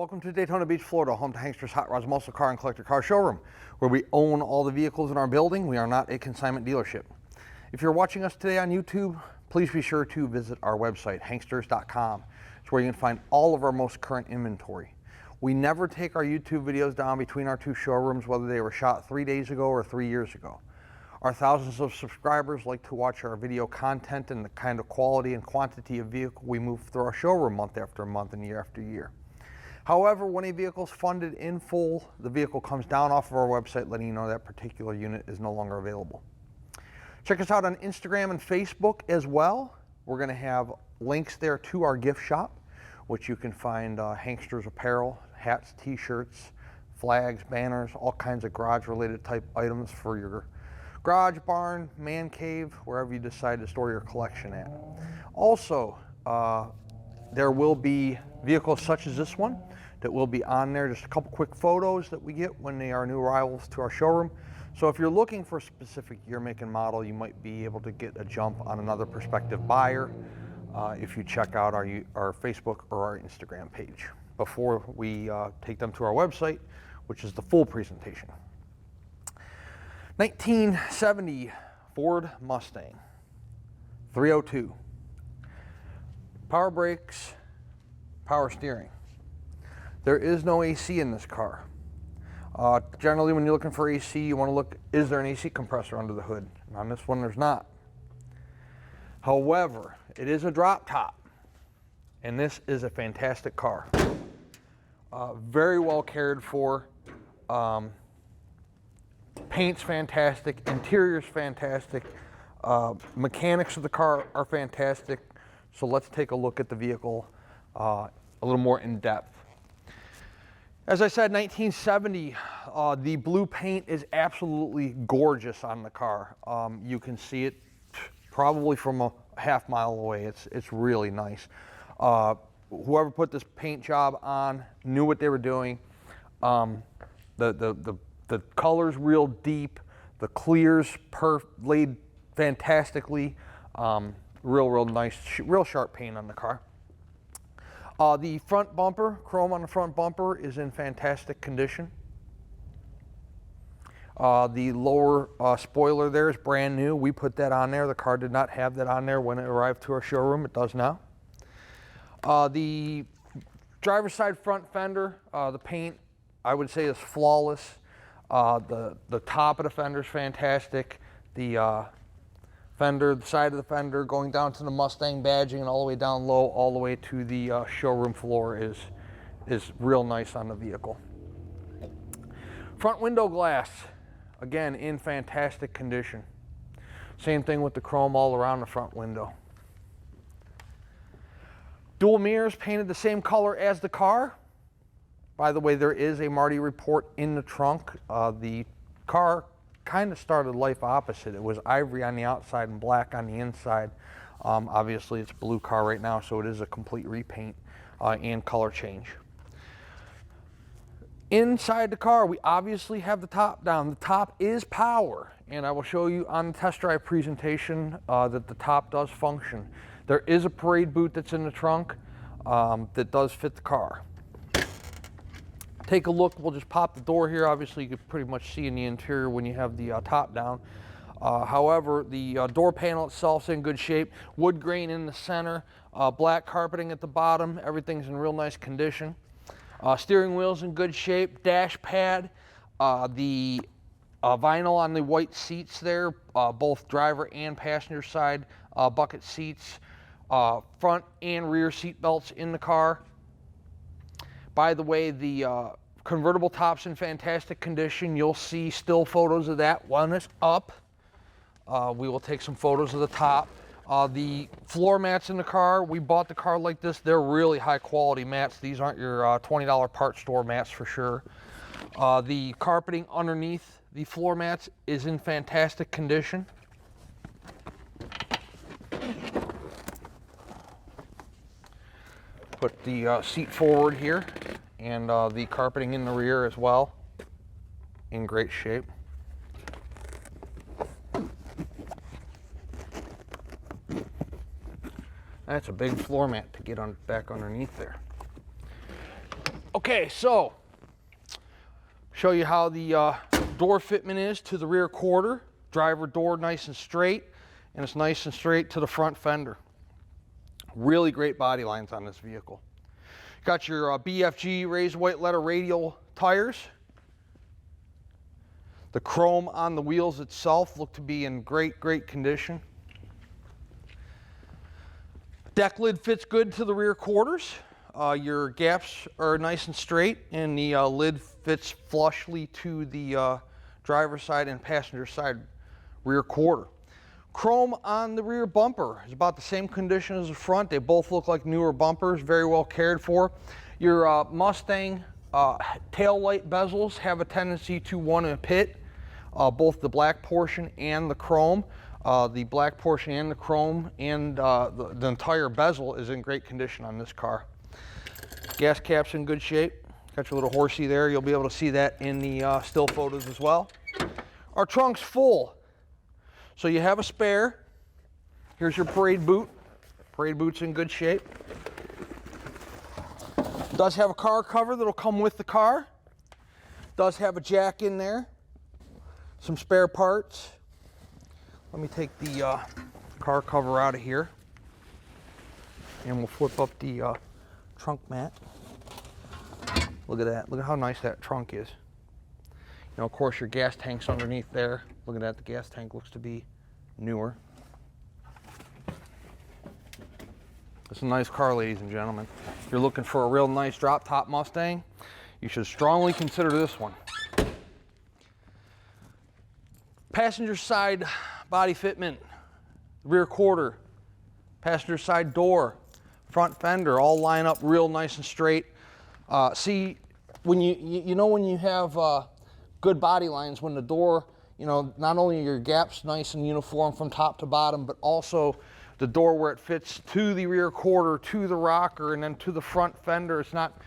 Welcome to Daytona Beach, Florida, home to Hankster's Hot Rods Muscle Car and Collector Car Showroom, where we own all the vehicles in our building. We are not a consignment dealership. If you're watching us today on YouTube, please be sure to visit our website, hanksters.com. It's where you can find all of our most current inventory. We never take our YouTube videos down between our two showrooms, whether they were shot 3 days ago or 3 years ago. Our thousands of subscribers like to watch our video content and the kind of quality and quantity of vehicle we move through our showroom month after month and year after year. However, when a vehicle is funded in full, the vehicle comes down off of our website letting you know that particular unit is no longer available. Check us out on Instagram and Facebook as well. We're going to have links there to our gift shop, which you can find Hanksters apparel, hats, t-shirts, flags, banners, all kinds of garage related type items for your garage, barn, man cave, wherever you decide to store your collection at. Also, there will be vehicles such as this one that will be on there, just a couple quick photos that we get when they are new arrivals to our showroom. So if you're looking for a specific year, make, and model, you might be able to get a jump on another prospective buyer if you check out our Facebook or our Instagram page before we take them to our website, which is the full presentation. 1970 Ford Mustang 302. Power brakes, power steering. There is no AC in this car. Generally, when you're looking for AC, you want to look, is there an AC compressor under the hood? And on this one, there's not. However, it is a drop top, and this is a fantastic car. Very well cared for. Paint's fantastic, interior's fantastic, mechanics of the car are fantastic. So let's take a look at the vehicle a little more in depth. As I said, 1970, the blue paint is absolutely gorgeous on the car. You can see it probably from a half mile away. It's really nice. Whoever put this paint job on knew what they were doing. The color's real deep. The clear's laid fantastically. Real nice, real sharp paint on the car. The front bumper, chrome on the front bumper, is in fantastic condition. The lower spoiler there is brand new. We put that on there. The car did not have that on there when it arrived to our showroom. It does now. The driver's side front fender, the paint, I would say, is flawless. The top of the fender is fantastic. The fender, the side of the fender, going down to the Mustang badging and all the way down low, all the way to the showroom floor is real nice on the vehicle. Front window glass, again, in fantastic condition. Same thing with the chrome all around the front window. Dual mirrors painted the same color as the car. By the way, there is a Marti report in the trunk. The car kind of started life opposite. It was ivory on the outside and black on the inside. Obviously, it's a blue car right now, so it is a complete repaint and color change. Inside the car, we obviously have the top down. The top is power, and I will show you on the test drive presentation that the top does function. There is a parade boot that's in the trunk that does fit the car. Take a look, we'll just pop the door here. Obviously, you can pretty much see in the interior when you have the top down. However, the door panel itself is in good shape. Wood grain in the center, black carpeting at the bottom. Everything's in real nice condition. Steering wheel's in good shape. Dash pad, the vinyl on the white seats there, both driver and passenger side bucket seats. Front and rear seat belts in the car. By the way, the convertible top's in fantastic condition. You'll see still photos of that when it's up. We will take some photos of the top. The floor mats in the car, we bought the car like this. They're really high quality mats. These aren't your $20 part store mats for sure. The carpeting underneath the floor mats is in fantastic condition. Put the seat forward here, and the carpeting in the rear as well, in great shape. That's a big floor mat to get on back underneath there. Okay. Okay, so show you how the door fitment is to the rear quarter. Driver door nice and straight, and it's nice and straight to the front fender. Really great body lines on this vehicle. Got your BFG raised white letter radial tires. The chrome on the wheels itself look to be in great condition. Deck lid fits good to the rear quarters. Your gaps are nice and straight, and the lid fits flushly to the driver's side and passenger side rear quarter. Chrome on the rear bumper is about the same condition as the front. They both look like newer bumpers, very well cared for. Your Mustang tail light bezels have a tendency to want to pit, both the black portion and the chrome. The black portion and the chrome and the entire bezel is in great condition on this car. Gas cap's in good shape. Got your little horsey there. You'll be able to see that in the still photos as well. Our trunk's full. So you have a spare. Here's your parade boot. Parade boot's in good shape. Does have a car cover that'll come with the car. Does have a jack in there. Some spare parts. Let me take the car cover out of here, and we'll flip up the trunk mat. Look at that. Look at how nice that trunk is. You know, of course, your gas tank's underneath there. Look at that. The gas tank looks to be newer. It's a nice car, ladies and gentlemen. If you're looking for a real nice drop-top Mustang, you should strongly consider this one. Passenger side body fitment, rear quarter, passenger side door, front fender, all line up real nice and straight. See, when you know when you have good body lines, when the door, you know, not only are your gaps nice and uniform from top to bottom, but also the door where it fits to the rear quarter, to the rocker, and then to the front fender. It's not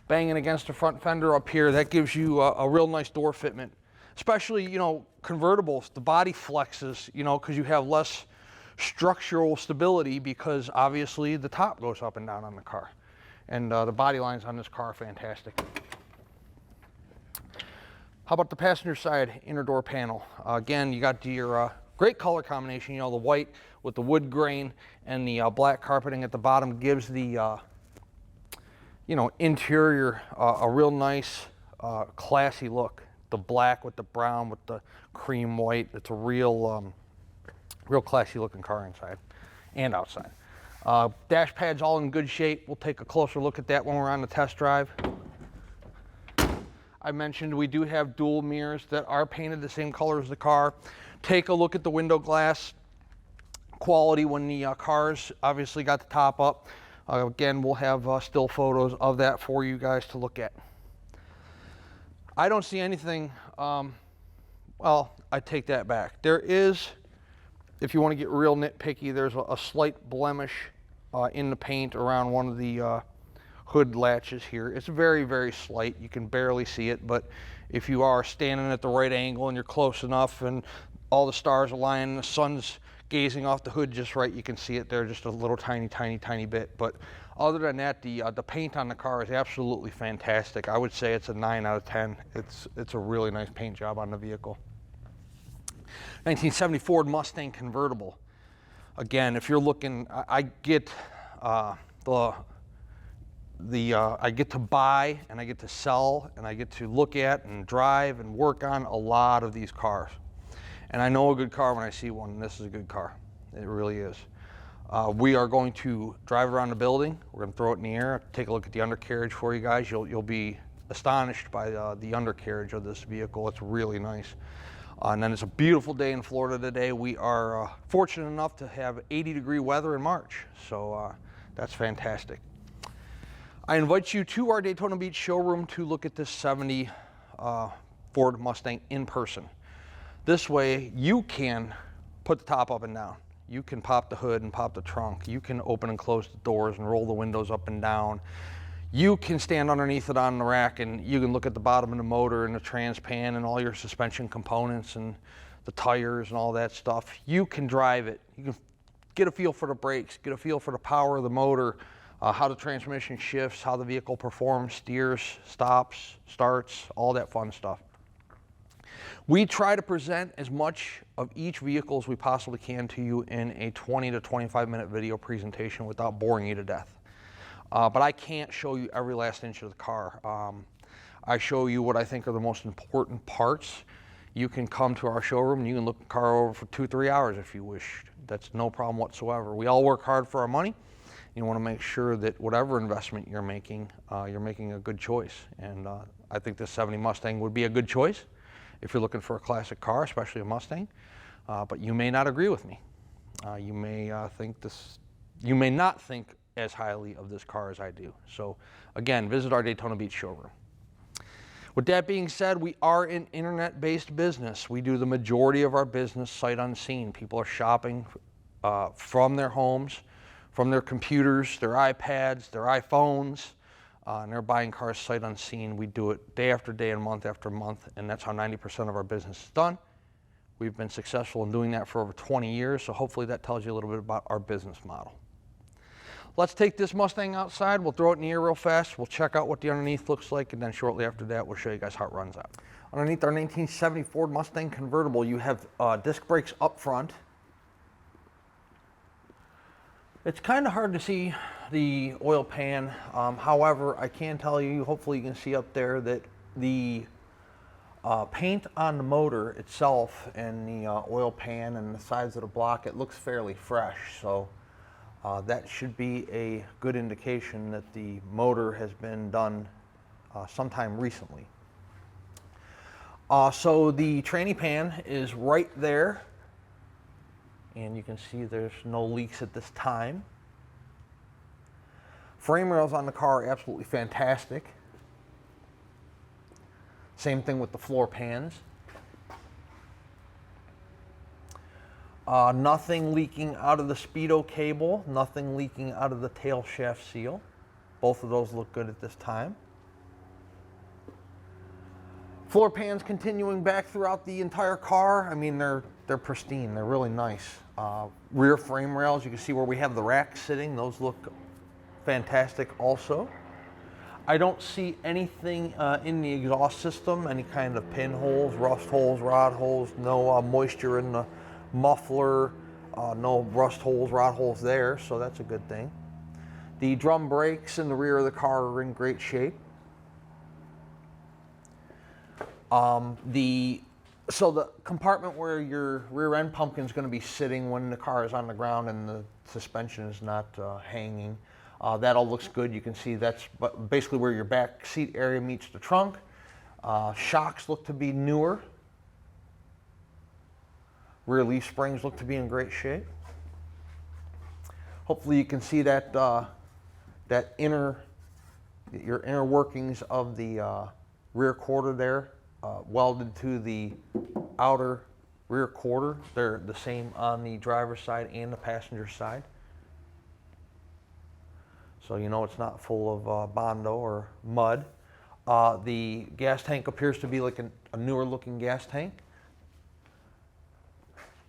banging against the front fender up here. That gives you a real nice door fitment. Especially, you know, convertibles, the body flexes, you know, because you have less structural stability because obviously the top goes up and down on the car. And the body lines on this car are fantastic. How about the passenger side inner door panel? Again, you got your great color combination, you know, the white with the wood grain and the black carpeting at the bottom gives the, you know, interior a real nice, classy look. The black with the brown with the cream white. It's a real, real classy looking car inside and outside. Dash pad's all in good shape. We'll take a closer look at that when we're on the test drive. I mentioned we do have dual mirrors that are painted the same color as the car. Take a look at the window glass quality when the car's obviously got the top up. Again, we'll have still photos of that for you guys to look at. I don't see anything, well, I take that back. There is, if you want to get real nitpicky, there's a slight blemish in the paint around one of the hood latches here. It's very slight. You can barely see it, but if you are standing at the right angle and you're close enough and all the stars align and the sun's gazing off the hood just right, you can see it there just a little tiny bit. But other than that, the paint on the car is absolutely fantastic. I would say it's a 9 out of 10. It's a really nice paint job on the vehicle. 1970 Ford Mustang convertible. Again, if you're looking, I get I get to buy and I get to sell and I get to look at and drive and work on a lot of these cars. And I know a good car when I see one, and this is a good car. It really is. We are going to drive around the building. We're going to throw it in the air, take a look at the undercarriage for you guys. You'll be astonished by the undercarriage of this vehicle. It's really nice. And then it's a beautiful day in Florida today. We are fortunate enough to have 80-degree weather in March, so that's fantastic. I invite you to our Daytona Beach showroom to look at this 70 Ford Mustang in person. This way you can put the top up and down. You can pop the hood and pop the trunk. You can open and close the doors and roll the windows up and down. You can stand underneath it on the rack and you can look at the bottom of the motor and the trans pan and all your suspension components and the tires and all that stuff. You can drive it. You can get a feel for the brakes, get a feel for the power of the motor, how the transmission shifts, how the vehicle performs, steers, stops, starts, all that fun stuff. We try to present as much of each vehicle as we possibly can to you in a 20 to 25 minute video presentation without boring you to death. But I can't show you every last inch of the car. I show you what I think are the most important parts. You can come to our showroom and you can look the car over for 2-3 hours if you wish. That's no problem whatsoever. We all work hard for our money. You want to make sure that whatever investment you're making a good choice. And I think this 70 Mustang would be a good choice if you're looking for a classic car, especially a Mustang. But you may not agree with me. You may not think as highly of this car as I do. So again, visit our Daytona Beach showroom. With that being said, we are an internet-based business. We do the majority of our business sight unseen. People are shopping from their homes, from their computers, their iPads, their iPhones, and they're buying cars sight unseen. We do it day after day and month after month, and that's how 90% of our business is done. We've been successful in doing that for over 20 years, so hopefully that tells you a little bit about our business model. Let's take this Mustang outside. We'll throw it in the air real fast. We'll check out what the underneath looks like, and then shortly after that, we'll show you guys how it runs out. Underneath our 1970 Ford Mustang convertible, you have disc brakes up front. It's kind of hard to see the oil pan. However, I can tell you, hopefully you can see up there, that the paint on the motor itself and the oil pan and the sides of the block, it looks fairly fresh. So that should be a good indication that the motor has been done sometime recently. So the tranny pan is right there, and you can see there's no leaks at this time. Frame rails on the car are absolutely fantastic. Same thing with the floor pans. Nothing leaking out of the speedo cable, nothing leaking out of the tail shaft seal. Both of those look good at this time. Floor pans continuing back throughout the entire car. I mean, they're pristine, they're really nice. Rear frame rails, you can see where we have the racks sitting, those look fantastic also. I don't see anything in the exhaust system, any kind of pinholes, rust holes, rod holes, no moisture in the muffler, no rust holes, rod holes there, so that's a good thing. The drum brakes in the rear of the car are in great shape. So the compartment where your rear end pumpkin is going to be sitting when the car is on the ground and the suspension is not hanging, that all looks good. You can see that's basically where your back seat area meets the trunk. Shocks look to be newer. Rear leaf springs look to be in great shape. Hopefully you can see that your inner workings of the rear quarter there, welded to the outer rear quarter. They're the same on the driver's side and the passenger side. So you know it's not full of Bondo or mud. The gas tank appears to be like a newer looking gas tank.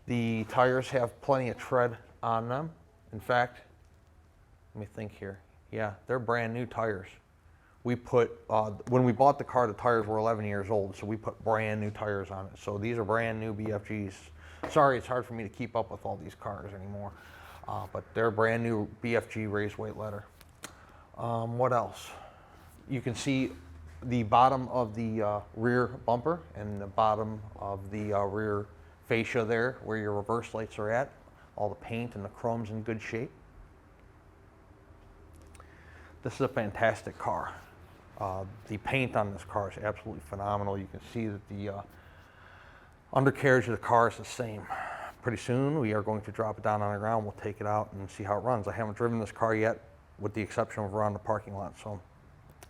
The tires have plenty of tread on them. In fact, let me think here. Yeah, they're brand new tires. We put, when we bought the car, the tires were 11 years old, so we put brand new tires on it. So these are brand new BFGs. Sorry, it's hard for me to keep up with all these cars anymore. But they're brand new BFG raised weight leather. What else? You can see the bottom of the rear bumper and the bottom of the rear fascia there where your reverse lights are at. All the paint and the chrome's in good shape. This is a fantastic car. The paint on this car is absolutely phenomenal. You can see that the undercarriage of the car is the same. Pretty soon we are going to drop it down on the ground. We'll take it out and see how it runs. I haven't driven this car yet, with the exception of around the parking lot, so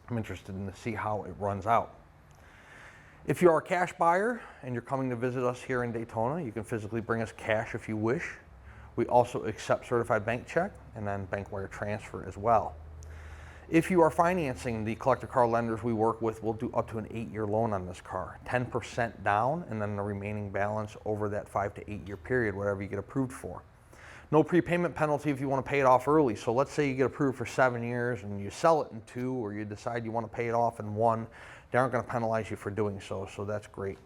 I'm interested in to see how it runs out. If you are a cash buyer and you're coming to visit us here in Daytona, you can physically bring us cash if you wish. We also accept certified bank check and then bank wire transfer as well. If you are financing, the collector car lenders we work with will do up to an 8-year loan on this car, 10% down, and then the remaining balance over that 5 to 8 year period, whatever you get approved for. No prepayment penalty if you want to pay it off early. So let's say you get approved for 7 years and you sell it in 2, or you decide you want to pay it off in 1. They aren't going to penalize you for doing so, so that's great.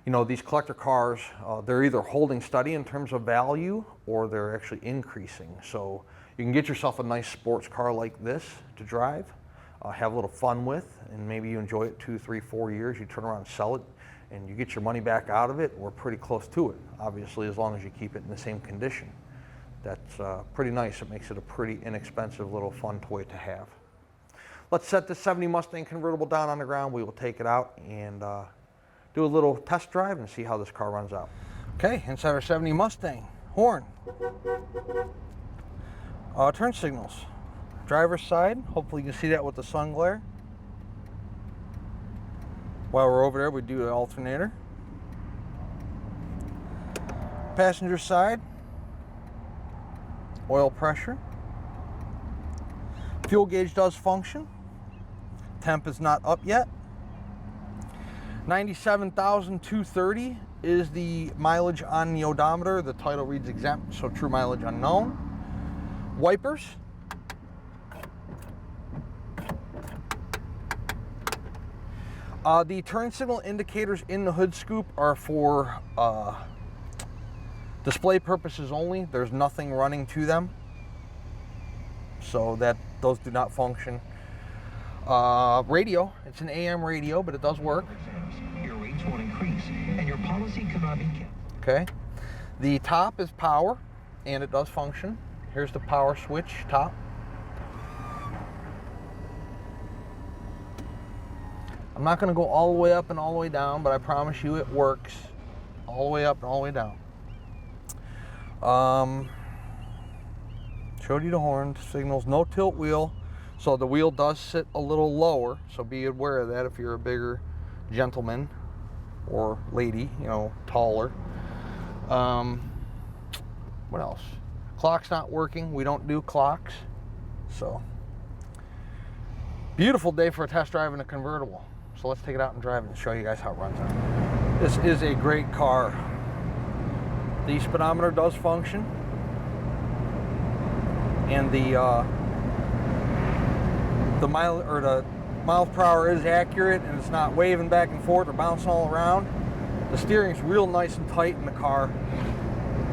You know, these collector cars, they're either holding steady in terms of value or they're actually increasing. So you can get yourself a nice sports car like this to drive, have a little fun with, and maybe you enjoy it 2, 3, 4 years. You turn around and sell it and you get your money back out of it, or pretty close to it, obviously, as long as you keep it in the same condition. That's pretty nice. It makes it a pretty inexpensive little fun toy to have. Let's set this 70 Mustang convertible down on the ground. We will take it out and do a little test drive and see how this car runs out. Okay, inside our 70 Mustang. Horn. Turn signals. Driver's side. Hopefully you can see that with the sun glare. While we're over there, we do the alternator. Passenger side. Oil pressure. Fuel gauge does function. Temp is not up yet. 97,230 is the mileage on the odometer. The title reads exempt, so true mileage unknown. Wipers. The turn signal indicators in the hood scoop are for display purposes only. There's nothing running to them, so those do not function. Radio, it's an AM radio, but it does work. Your rates won't increase, and your policy cannot be kept. Okay. The top is power, and it does function. Here's the power switch top. I'm not going to go all the way up and all the way down, but I promise you it works all the way up and all the way down. Showed you the horn signals, no tilt wheel, so the wheel does sit a little lower, so be aware of that if you're a bigger gentleman or lady, you know, taller. What else? Clock's not working. We don't do clocks. So beautiful day for a test drive in a convertible. So let's take it out and drive it and show you guys how it runs out. This is a great car. The speedometer does function, and the miles per hour is accurate, and it's not waving back and forth or bouncing all around. The steering's real nice and tight in the car.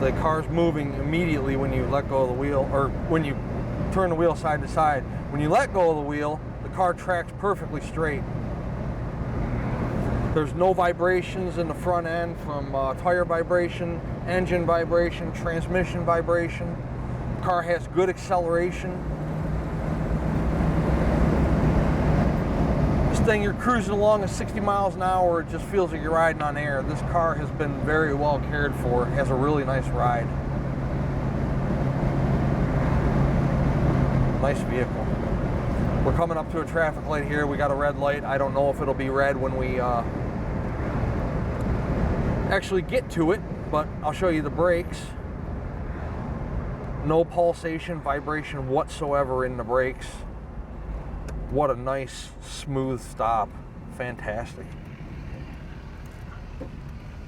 The car's moving immediately when you let go of the wheel, or when you turn the wheel side to side. When you let go of the wheel, the car tracks perfectly straight. There's no vibrations in the front end from tire vibration, engine vibration, transmission vibration. The car has good acceleration. This thing, you're cruising along at 60 miles an hour, it just feels like you're riding on air. This car has been very well cared for, has a really nice ride. Nice vehicle. We're coming up to a traffic light here. We got a red light. I don't know if it'll be red when we actually get to it, but I'll show you the brakes. No pulsation, vibration whatsoever in the brakes. What a nice, smooth stop. Fantastic.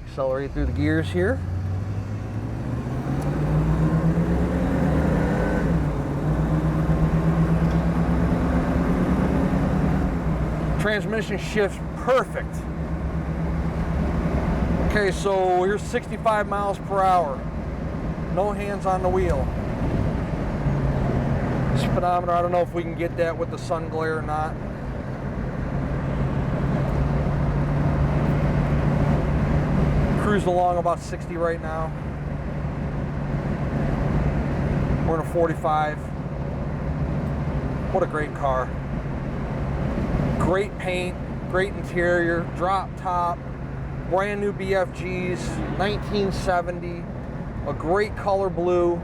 Accelerate through the gears here. Transmission shifts perfect. Okay, so here's 65 miles per hour. No hands on the wheel. Speedometer, I don't know if we can get that with the sun glare or not. Cruising along about 60 right now. We're in a 45. What a great car. Great paint, great interior, drop top, brand new BFGs, 1970, a great color blue.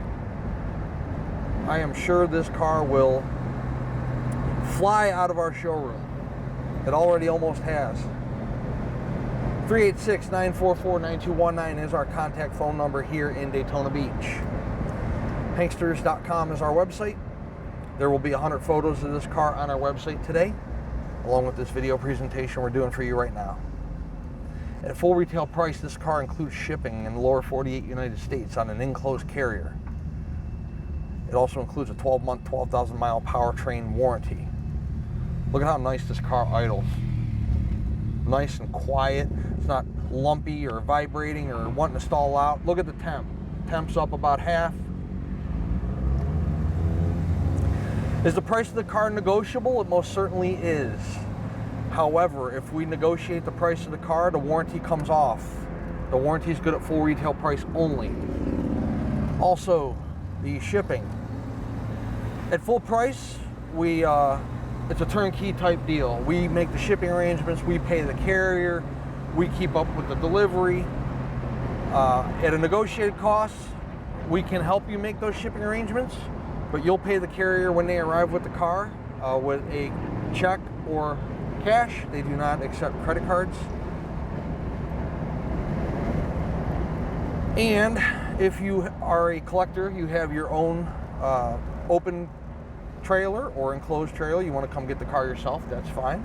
I am sure this car will fly out of our showroom. It already almost has. 386-944-9219 is our contact phone number here in Daytona Beach. Hanksters.com is our website. There will be 100 photos of this car on our website today, along with this video presentation we're doing for you right now. At full retail price, this car includes shipping in the lower 48 United States on an enclosed carrier. It also includes a 12-month, 12,000 mile powertrain warranty. Look at how nice this car idles. Nice and quiet. It's not lumpy or vibrating or wanting to stall out. Look at the temp. Temp's up about half. Is the price of the car negotiable? It most certainly is. However, if we negotiate the price of the car, the warranty comes off. The warranty is good at full retail price only. Also, the shipping. At full price, it's a turnkey type deal. We make the shipping arrangements, we pay the carrier, we keep up with the delivery. At a negotiated cost, we can help you make those shipping arrangements, but you'll pay the carrier when they arrive with the car with a check or cash. They do not accept credit cards. And if you are a collector, you have your own open trailer or enclosed trailer, you want to come get the car yourself, that's fine.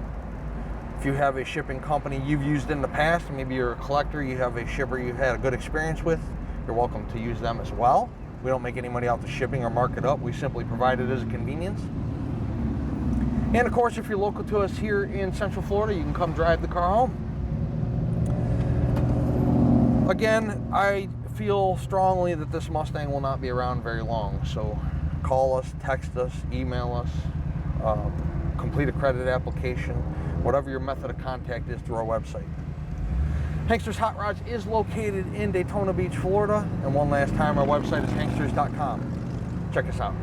If you have a shipping company you've used in the past, maybe you're a collector, you have a shipper you've had a good experience with, you're welcome to use them as well. We don't make any money off the shipping or mark it up. We simply provide it as a convenience. And of course, if you're local to us here in Central Florida, you can come drive the car home. Again, I feel strongly that this Mustang will not be around very long, so call us, text us, email us, complete a credit application, whatever your method of contact is through our website. Hanksters Hot Rods is located in Daytona Beach, Florida, and one last time, our website is hanksters.com. Check us out.